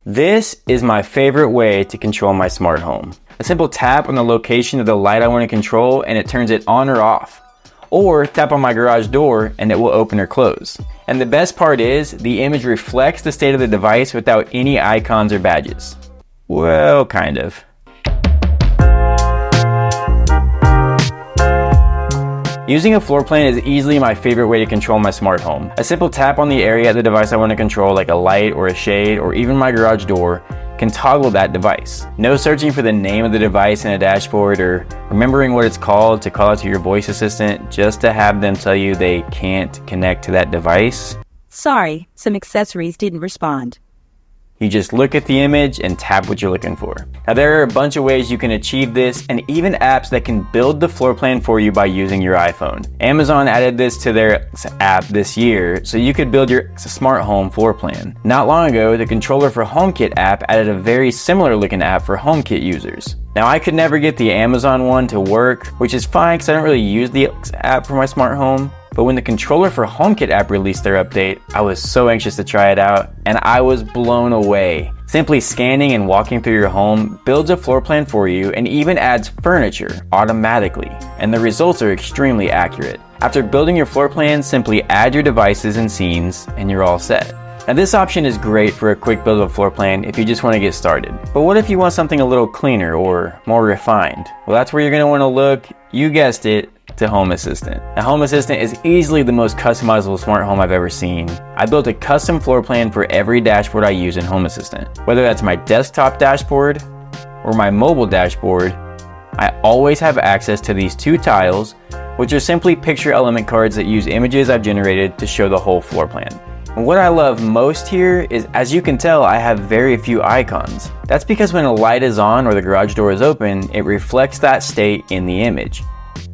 This is my favorite way to control my smart home. A simple tap on the location of the light I want to control and it turns it on or off. Or tap on my garage door and it will open or close. And the best part is, the image reflects the state of the device without any icons or badges. Well, kind of. Using a floor plan is easily my favorite way to control my smart home. A simple tap on the area of the device I want to control, like a light or a shade or even my garage door, can toggle that device. No searching for the name of the device in a dashboard or remembering what it's called to call out to your voice assistant just to have them tell you they can't connect to that device. Sorry, some accessories didn't respond. You just look at the image and tap what you're looking for. Now there are a bunch of ways you can achieve this, and even apps that can build the floor plan for you by using your iPhone. Amazon added this to their app this year, so you could build your smart home floor plan. Not long ago, the Controller for HomeKit app added a very similar looking app for HomeKit users. Now I could never get the Amazon one to work, which is fine because I don't really use the app for my smart home. But when the Controller for HomeKit app released their update, I was so anxious to try it out, and I was blown away. Simply scanning and walking through your home builds a floor plan for you and even adds furniture automatically, and the results are extremely accurate. After building your floor plan, simply add your devices and scenes, and you're all set. Now this option is great for a quick build of a floor plan if you just want to get started. But what if you want something a little cleaner or more refined? Well, that's where you're going to want to look, you guessed it, to Home Assistant. Now, Home Assistant is easily the most customizable smart home I've ever seen. I built a custom floor plan for every dashboard I use in Home Assistant. Whether that's my desktop dashboard or my mobile dashboard, I always have access to these two tiles, which are simply picture element cards that use images I've generated to show the whole floor plan. And what I love most here is, as you can tell, I have very few icons. That's because when a light is on or the garage door is open, it reflects that state in the image.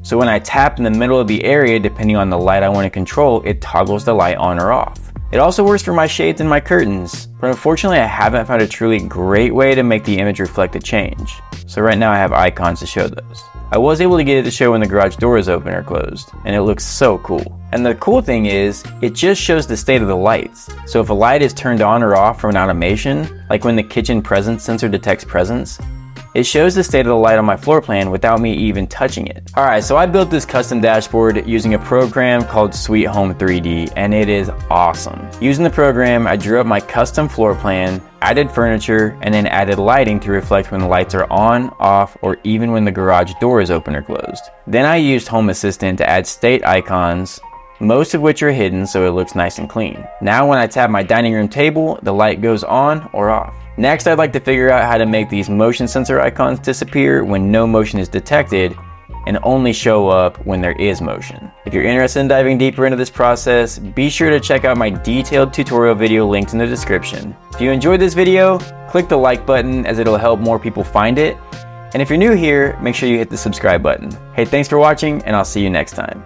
So when I tap in the middle of the area, depending on the light I want to control, it toggles the light on or off. It also works for my shades and my curtains, but unfortunately I haven't found a truly great way to make the image reflect a change. So right now I have icons to show those. I was able to get it to show when the garage door is open or closed, and it looks so cool. And the cool thing is, it just shows the state of the lights. So if a light is turned on or off from an automation, like when the kitchen presence sensor detects presence, it shows the state of the light on my floor plan without me even touching it. Alright, so I built this custom dashboard using a program called Sweet Home 3D, and it is awesome. Using the program, I drew up my custom floor plan, added furniture, and then added lighting to reflect when the lights are on, off, or even when the garage door is open or closed. Then I used Home Assistant to add state icons, most of which are hidden so it looks nice and clean. Now when I tap my dining room table, the light goes on or off. Next, I'd like to figure out how to make these motion sensor icons disappear when no motion is detected and only show up when there is motion. If you're interested in diving deeper into this process, be sure to check out my detailed tutorial video linked in the description. If you enjoyed this video, click the like button as it'll help more people find it. And if you're new here, make sure you hit the subscribe button. Hey, thanks for watching, and I'll see you next time.